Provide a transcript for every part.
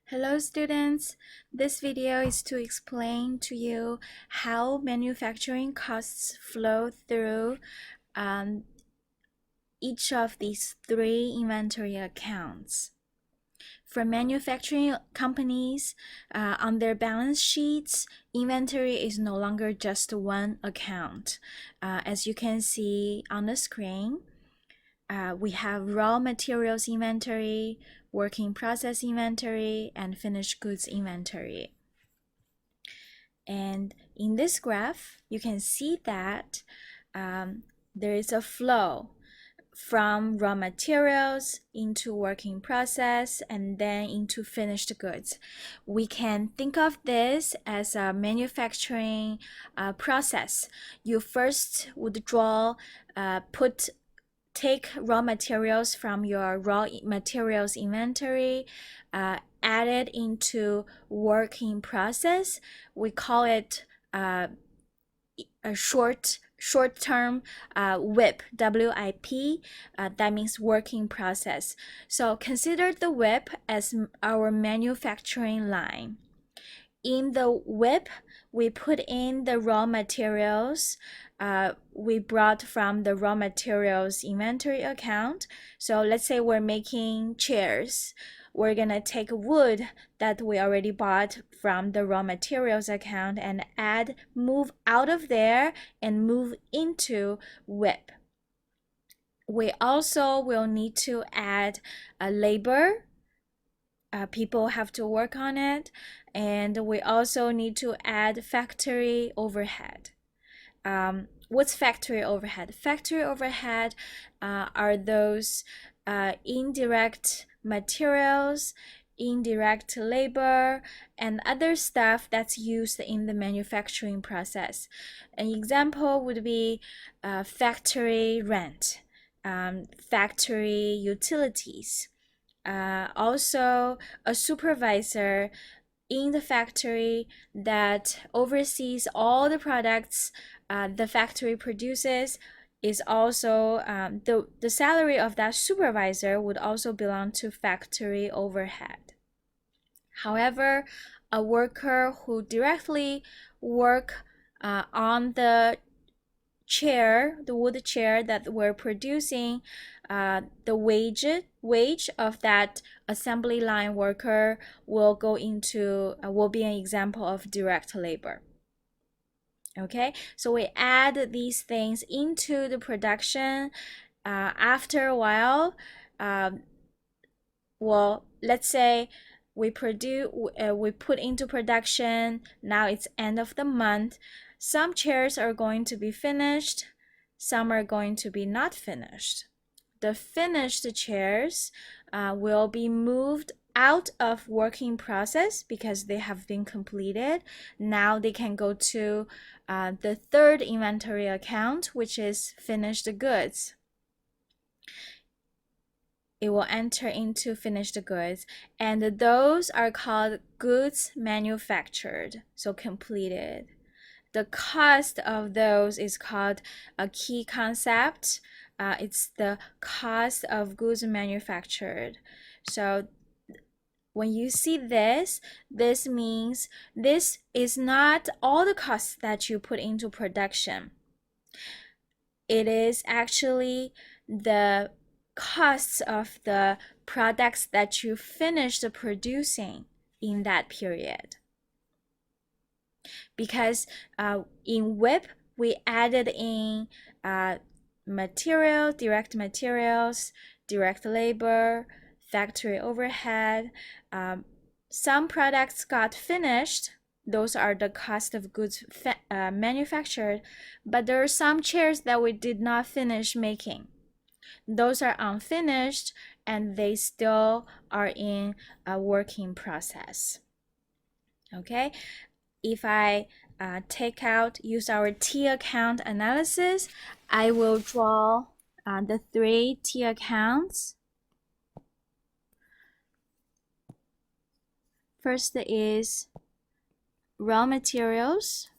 Hello students, this video is to explain to you how manufacturing costs flow through each of these three inventory accounts. For manufacturing companies, on their balance sheets, inventory is no longer just one account. As you can see on the screen, we have raw materials inventory, work in process inventory, and finished goods inventory. And in this graph, you can see that there is a flow from raw materials into work in process and then into finished goods. We can think of this as a manufacturing process. You first would take raw materials from your raw materials inventory, add it into work in process. We call it a short-term WIP, W-I-P, that means work in process. So consider the WIP as our manufacturing line. In the WIP, we put in the raw materials we brought from the raw materials inventory account. So let's say we're making chairs. We're gonna take wood that we already bought from the raw materials account and move out of there and move into WIP. We also will need to add a labor. People have to work on it, and we also need to add factory overhead. What's factory overhead? Factory overhead are those indirect materials, indirect labor, and other stuff that's used in the manufacturing process. An example would be factory rent, factory utilities. Also, a supervisor in the factory that oversees all the products the factory produces is also the salary of that supervisor would also belong to factory overhead. However, a worker who directly work on the chair, the wood chair that we're producing, the wage of that assembly line worker will be an example of direct labor. Okay, so we add these things into the production. After a while, let's say we put into production. Now it's end of the month. Some chairs are going to be finished, some are going to be not finished. The finished chairs will be moved out of working process because they have been completed. Now they can go to the third inventory account, which is finished goods. It will enter into finished goods, and those are called goods manufactured, so completed. The cost of those is called a key concept. It's the cost of goods manufactured. So when you see this means this is not all the costs that you put into production. It is actually the costs of the products that you finished producing in that period. Because in WIP, we added in direct materials, direct labor, factory overhead. Some products got finished. Those are the cost of goods manufactured, but there are some chairs that we did not finish making. Those are unfinished and they still are in a working process. Okay, if I use our T account analysis, I will draw the three T accounts. First is raw materials.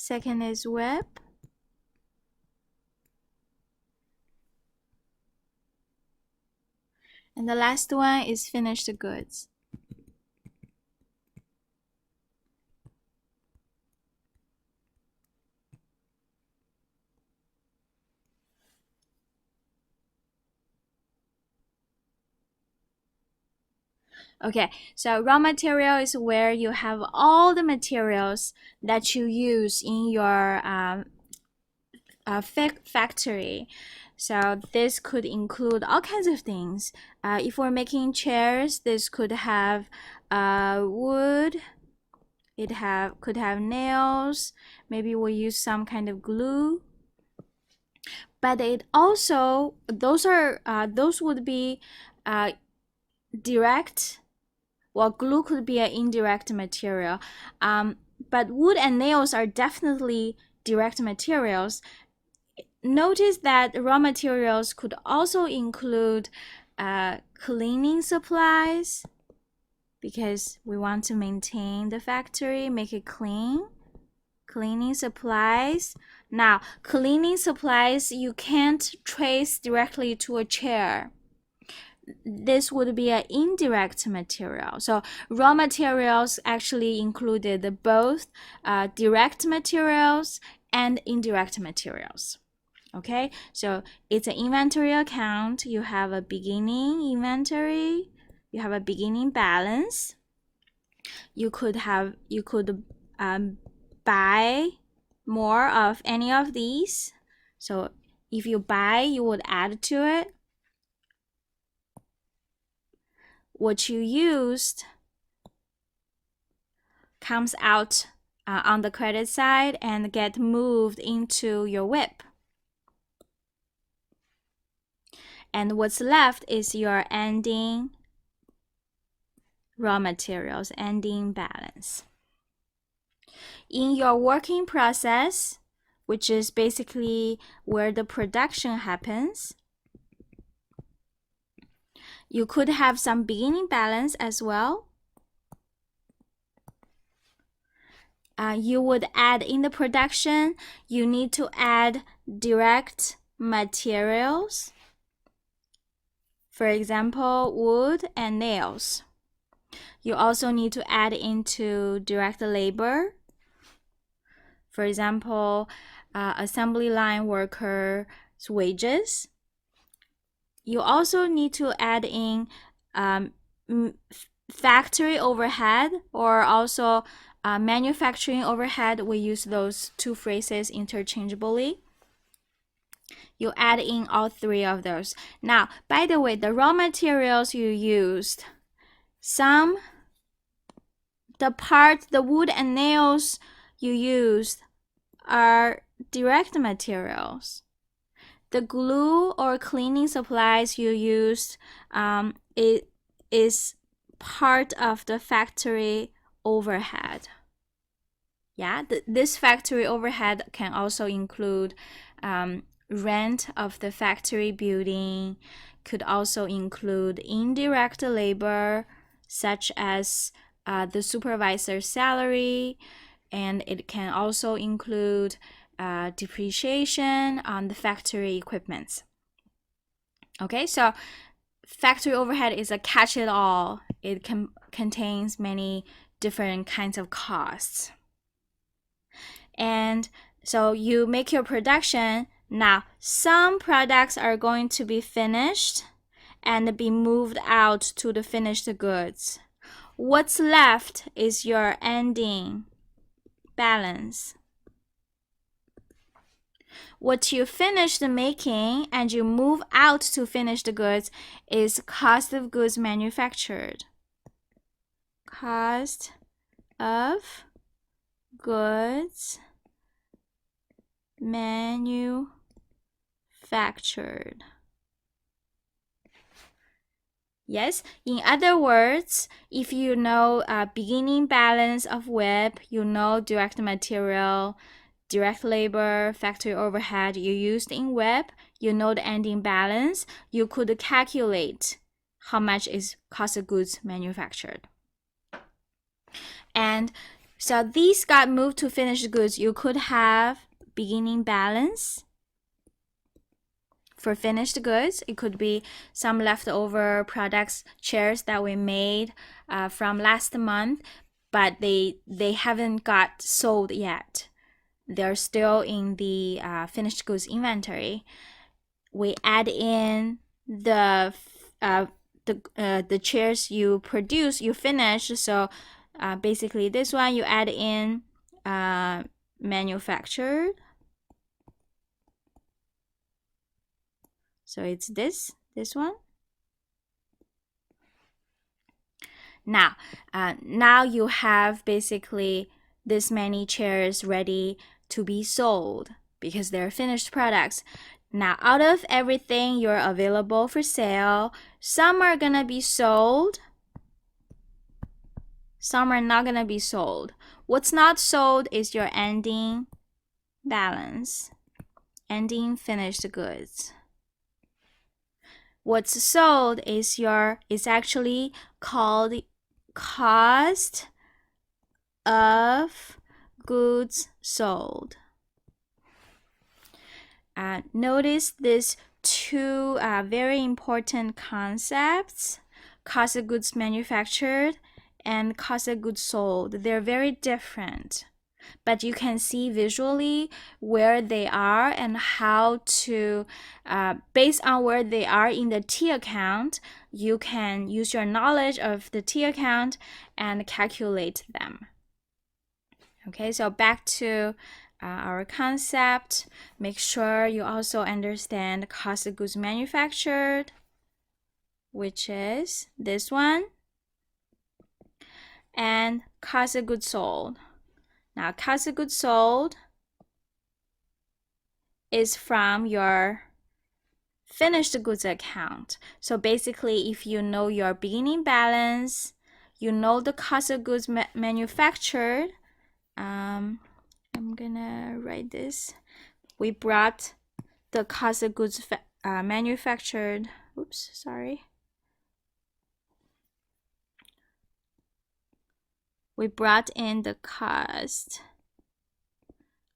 second is WIP, and the last one is finished goods. Okay, so raw material is where you have all the materials that you use in your factory. So this could include all kinds of things. If we're making chairs, this could have wood. It could have nails. Maybe we'll use some kind of glue. But it also those would be direct. Well, glue could be an indirect material. But wood and nails are definitely direct materials. Notice that raw materials could also include cleaning supplies, because we want to maintain the factory, make it clean. Cleaning supplies. Now, cleaning supplies you can't trace directly to a chair. This would be an indirect material. So raw materials actually included both direct materials and indirect materials. Okay, so it's an inventory account. You have a beginning inventory, you have a beginning balance. You could buy more of any of these. So if you buy, you would add to it. What you used comes out on the credit side and get moved into your WIP. And what's left is your ending raw materials, ending balance. In your working process, which is basically where the production happens, you could have some beginning balance as well. You would add in the production, you need to add direct materials. For example, wood and nails. You also need to add into direct labor. For example, assembly line workers' wages. You also need to add in factory overhead, or also manufacturing overhead. We use those two phrases interchangeably. You add in all three of those. Now, by the way, the raw materials you used, the wood and nails you used are direct materials. The glue or cleaning supplies you used, it is part of the factory overhead. Yeah, this factory overhead can also include rent of the factory building, could also include indirect labor, such as the supervisor's salary, and it can also include depreciation on the factory equipment. Okay, so factory overhead is a catch-it-all. It contains many different kinds of costs. And so you make your production. Now, some products are going to be finished and be moved out to the finished goods. What's left is your ending balance. What you finished making and you move out to finished goods is cost of goods manufactured. Cost of goods manufactured. Yes, in other words, if you know beginning balance of WIP, you know direct material, direct labor, factory overhead you used in WIP, you know the ending balance, you could calculate how much is cost of goods manufactured. And So these got moved to finished goods. You could have beginning balance for finished goods. It could be some leftover products, chairs that we made from last month, but they haven't got sold yet. They're still in the finished goods inventory. We add in the chairs you produce, you finish. So basically this one you add in manufactured. So it's this one. Now you have basically this many chairs ready to be sold because they're finished products. Now, out of everything you're available for sale, some are gonna be sold, some are not gonna be sold. What's not sold is your ending balance, ending finished goods. What's sold is actually called cost of goods sold. Notice these two very important concepts: cost of goods manufactured and cost of goods sold. They're very different, but you can see visually where they are and how to, based on where they are in the T account, you can use your knowledge of the T account and calculate them. Okay, so back to our concept. Make sure you also understand cost of goods manufactured, which is this one, and cost of goods sold. Now, cost of goods sold is from your finished goods account. So basically, if you know your beginning balance, you know the cost of goods manufactured. I'm gonna write this. We brought the cost of goods manufactured. Oops, sorry. We brought in the cost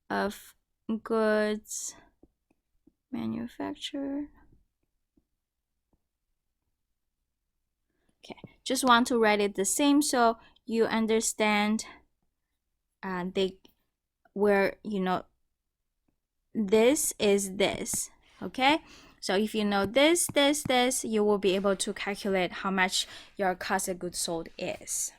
of goods manufactured. Okay, just want to write it the same so you understand where you know this is this. Okay, so if you know this, you will be able to calculate how much your cost of goods sold is.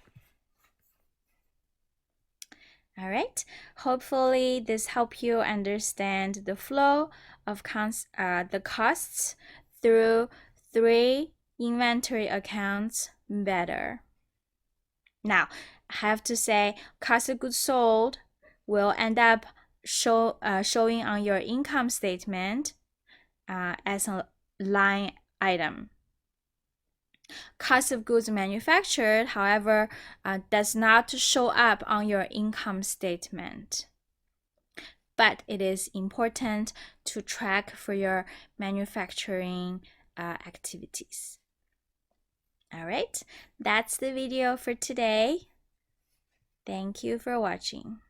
All right, hopefully this helped you understand the flow of the costs through 3 inventory accounts better. Now, I have to say, cost of goods sold will end up showing on your income statement as a line item. Cost of goods manufactured, however, does not show up on your income statement. But it is important to track for your manufacturing activities. All right, that's the video for today. Thank you for watching.